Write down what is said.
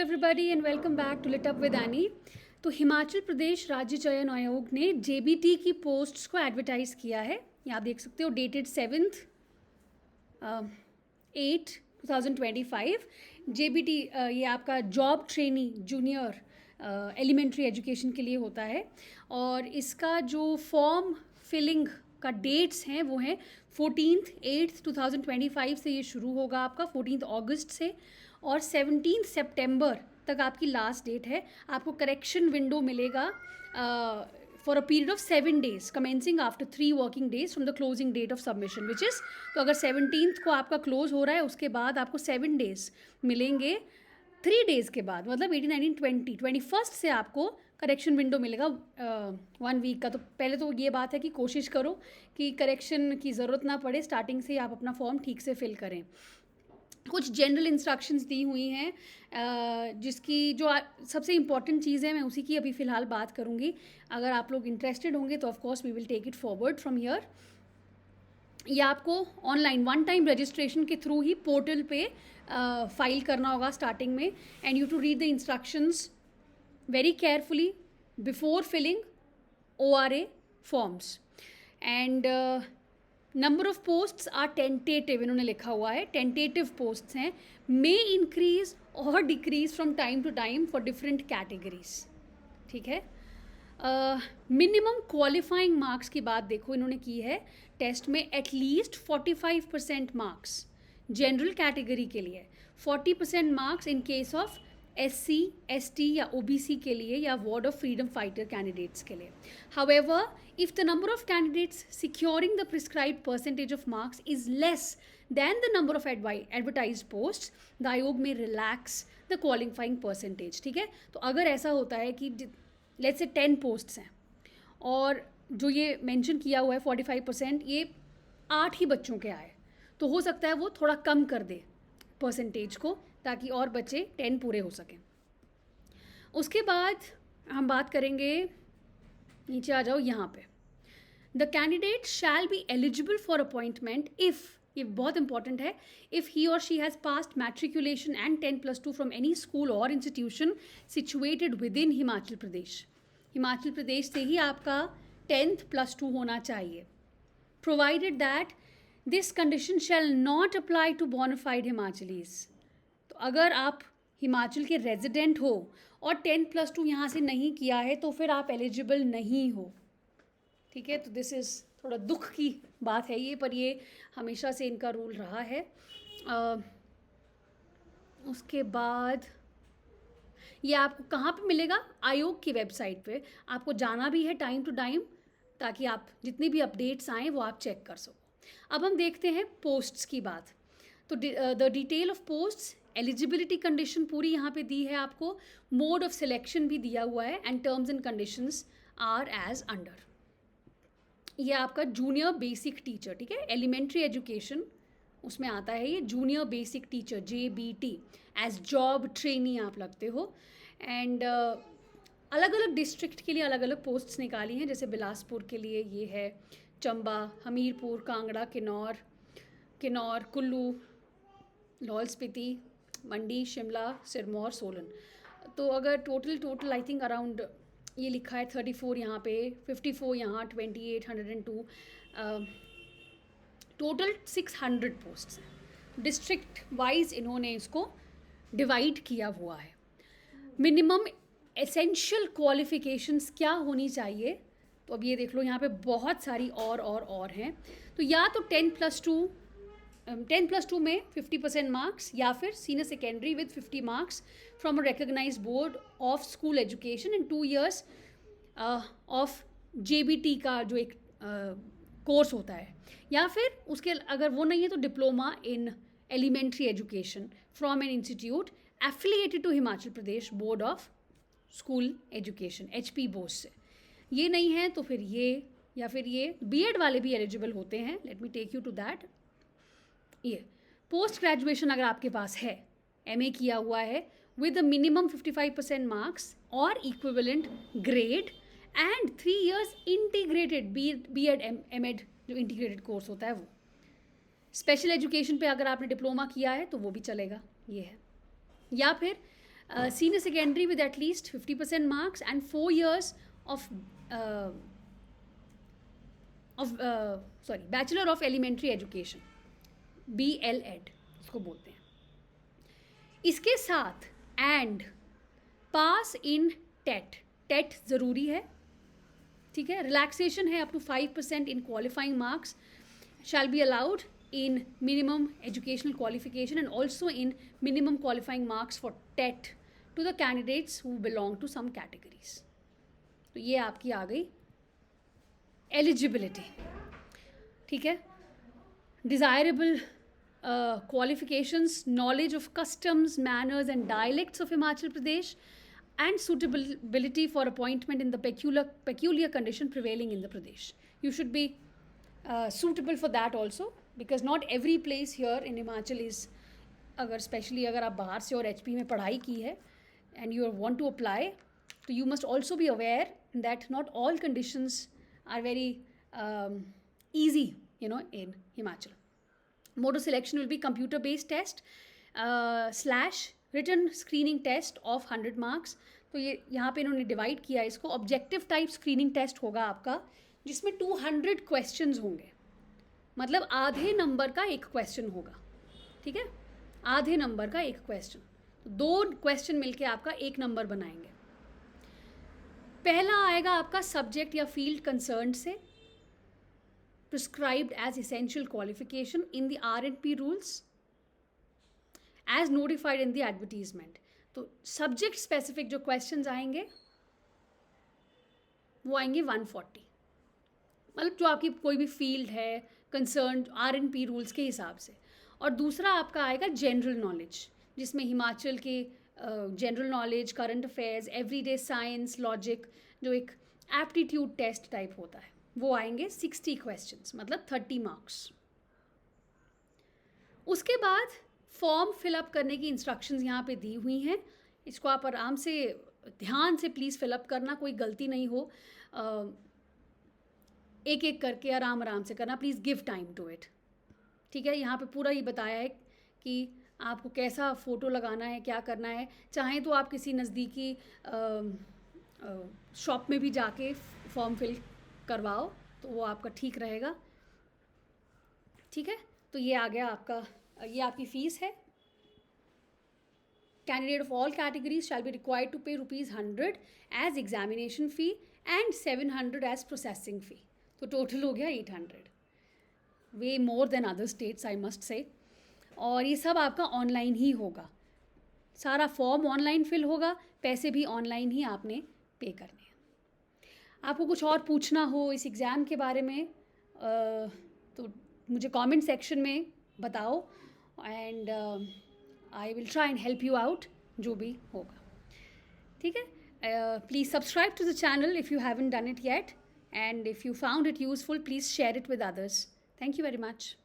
Everybody and welcome back to lit up with Annie. तो हिमाचल प्रदेश राज्य चयन आयोग ने जेबीटी की पोस्ट्स को एडवर्टाइज़ किया है। ये आप देख सकते हो, डेटेड 7/8/2025। जेबीटी ये आपका job trainee junior elementary education के लिए होता है और इसका जो फॉर्म फिलिंग का डेट्स हैं वो हैं 14/8/2025 से ये शुरू होगा आपका 14 अगस्त से, और 17 सितंबर तक आपकी लास्ट डेट है। आपको करेक्शन विंडो मिलेगा for a period of 7 days commencing after 3 working days from the closing date of submission which is, तो अगर 17th को आपका क्लोज हो रहा है उसके बाद आपको 7 days मिलेंगे। 3 days के बाद मतलब 18, 19, 20, 21st से आपको करेक्शन विंडो मिलेगा 1 week का। तो पहले तो ये बात है कि कोशिश करो कि करेक्शन की ज़रूरत ना पड़े, स्टार्टिंग से ही आप अपना फॉर्म ठीक से फिल करें। कुछ जनरल इंस्ट्रक्शंस दी हुई हैं जिसकी जो सबसे इम्पॉर्टेंट चीज़ है मैं उसी की अभी फ़िलहाल बात करूँगी। अगर आप लोग इंटरेस्टेड होंगे तो of course we will take it forward from here. ये आपको ऑनलाइन 1 time रजिस्ट्रेशन के थ्रू ही पोर्टल पे फाइल करना होगा स्टार्टिंग में, and you to read the instructions very carefully before filling ORA forms. And number of posts are tentative, इन्होंने लिखा हुआ है टेंटेटिव पोस्ट्स हैं, मे इंक्रीज और decrease from time to time for different categories. ठीक है। Minimum qualifying marks की बात देखो इन्होंने की है टेस्ट में, एटलीस्ट 45% मार्क्स जनरल कैटेगरी के लिए, 40% marks in case of SC, ST या OBC के लिए या ward of freedom fighter candidates के लिए। However, if the number of candidates securing the prescribed percentage of marks is less than the number of advertised posts, the आयोग में relax the qualifying percentage। ठीक है। तो अगर ऐसा होता है कि let's say 10 posts हैं और जो ये मेंशन किया हुआ है 45%, ये 8 ही बच्चों के आए, तो हो सकता है वो थोड़ा कम कर दे परसेंटेज को ताकि और बच्चे 10 पूरे हो सकें। उसके बाद हम बात करेंगे, नीचे आ जाओ यहाँ पे, the candidate shall be eligible for appointment if, ये बहुत इंपॉर्टेंट है, if he or she has passed matriculation and 10+2 from any school or institution situated within Himachal Pradesh. Himachal Pradesh से ही आपका 10+2 होना चाहिए, provided that this condition shall not apply to bonafide Himachalis. तो अगर आप हिमाचल के रेजिडेंट हो और 10+2 यहाँ से नहीं किया है तो फिर आप एलिजिबल नहीं हो। ठीक है। तो दिस इज़ थोड़ा दुख की बात है ये, पर ये हमेशा से इनका रूल रहा है। उसके बाद ये आपको कहाँ पे मिलेगा? आयोग की वेबसाइट पे आपको जाना भी है टाइम टू टाइम, ताकि आप जितनी भी अपडेट्स आएँ वो आप चेक कर सको। अब हम देखते हैं पोस्ट्स की बात। तो the detail of posts, eligibility condition पूरी यहाँ पे दी है आपको, मोड ऑफ सिलेक्शन भी दिया हुआ है, and terms and conditions are as under. ये आपका जूनियर बेसिक टीचर, ठीक है, एलिमेंट्री एजुकेशन उसमें आता है ये junior basic teacher JBT, as job trainee आप लगते हो। एंड अलग अलग डिस्ट्रिक्ट के लिए अलग अलग पोस्ट्स निकाली हैं, जैसे बिलासपुर के लिए ये है, चंबा, हमीरपुर, कांगड़ा, किन्नौर, कुल्लू, लाहौल स्पीति, मंडी, शिमला, सिरमौर, सोलन। तो अगर टोटल आई थिंक अराउंड ये लिखा है 34 यहाँ पे, 54 यहाँ, 28, 102, टोटल 600 पोस्ट्स हैं। डिस्ट्रिक्ट वाइज इन्होंने इसको डिवाइड किया हुआ है। मिनिमम एसेंशियल क्वालिफिकेशंस क्या होनी चाहिए, तो अब ये देख लो यहाँ पे बहुत सारी और हैं। तो या तो 10+2 में 50% मार्क्स, या फिर senior secondary with 50 marks from a recognise board of school education in 2 years of JBT का जो एक कोर्स होता है, या फिर उसके अगर वो नहीं है तो diploma in elementary education from an institute affiliated to Himachal Pradesh board of school education HP board से। ये नहीं है तो फिर ये, या फिर ये BEd वाले भी एलिजिबल होते हैं। Let me take you to that. ये पोस्ट ग्रेजुएशन अगर आपके पास है, MA किया हुआ है विद अ मिनिमम 55% मार्क्स और equivalent grade and 3 years integrated BEd MEd जो इंटीग्रेटेड कोर्स होता है वो। स्पेशल एजुकेशन पे अगर आपने डिप्लोमा किया है तो वो भी चलेगा, ये है। या फिर senior secondary with at least 50% marks, and 4 years of Bachelor of Elementary Education, BLEd इसको बोलते हैं. इसके साथ एंड पास इन टेट ज़रूरी है, ठीक है. रिलैक्सेशन है up to 5% in qualifying marks shall be allowed in minimum educational qualification and also in minimum qualifying marks for TET to the candidates who belong to some categories. तो ये आपकी आ गई eligibility, ठीक है. Desirable qualifications, knowledge of customs, manners and dialects of Himachal Pradesh, and suitability for appointment in the peculiar condition prevailing in the Pradesh. You should be suitable for that also, because not every place here in Himachal is, especially अगर आप बाहर से और HP में पढ़ाई की है and you want to apply, so you must also be aware that not all conditions are very easy, in Himachal. Mode of selection will be computer based test / written screening test of 100 marks. तो ये यहाँ पे इन्होंने divide किया इसको. Objective type screening test होगा आपका, जिसमें 200 क्वेश्चंस होंगे, मतलब आधे नंबर का एक क्वेश्चन होगा, ठीक है. आधे नंबर का एक क्वेश्चन, तो 2 क्वेश्चन मिलके आपका 1 नंबर बनाएंगे. पहला आएगा आपका सब्जेक्ट या फील्ड कंसर्न से, prescribed as essential qualification in the R&P rules as notified in the advertisement. तो सब्जेक्ट स्पेसिफिक जो क्वेश्चंस आएंगे वो आएंगे 140, मतलब जो आपकी कोई भी फील्ड है कंसर्न R&P रूल्स के हिसाब से. और दूसरा आपका आएगा जनरल नॉलेज, जिसमें हिमाचल के general knowledge, current affairs, everyday science, logic, जो एक एप्टीट्यूड टेस्ट टाइप होता है, वो आएंगे 60 क्वेश्चंस, मतलब 30 मार्क्स. उसके बाद फॉर्म फिलअप करने की इंस्ट्रक्शंस यहाँ पे दी हुई हैं. इसको आप आराम से ध्यान से प्लीज़ फिलअप करना, कोई गलती नहीं हो. एक एक करके आराम से करना, please give time to it, ठीक है. यहाँ पे पूरा ही बताया है कि आपको कैसा फ़ोटो लगाना है, क्या करना है. चाहें तो आप किसी नज़दीकी शॉप में भी जाके फॉर्म फिल करवाओ, तो वो आपका ठीक रहेगा, ठीक है. तो ये आ गया आपका, ये आपकी फ़ीस है. Candidate of all categories shall be required to pay ₹100 as examination fee and 700 as processing fee. तो टोटल हो गया 800, way more than other states I must say. और ये सब आपका ऑनलाइन ही होगा, सारा फॉर्म ऑनलाइन फिल होगा, पैसे भी ऑनलाइन ही आपने पे करने हैं. आपको कुछ और पूछना हो इस एग्ज़ाम के बारे में तो मुझे कमेंट सेक्शन में बताओ, and I will try and help you out, जो भी होगा, ठीक है. Please subscribe to the channel if you haven't done it yet, and if you found it useful please share it with others. Thank you very much.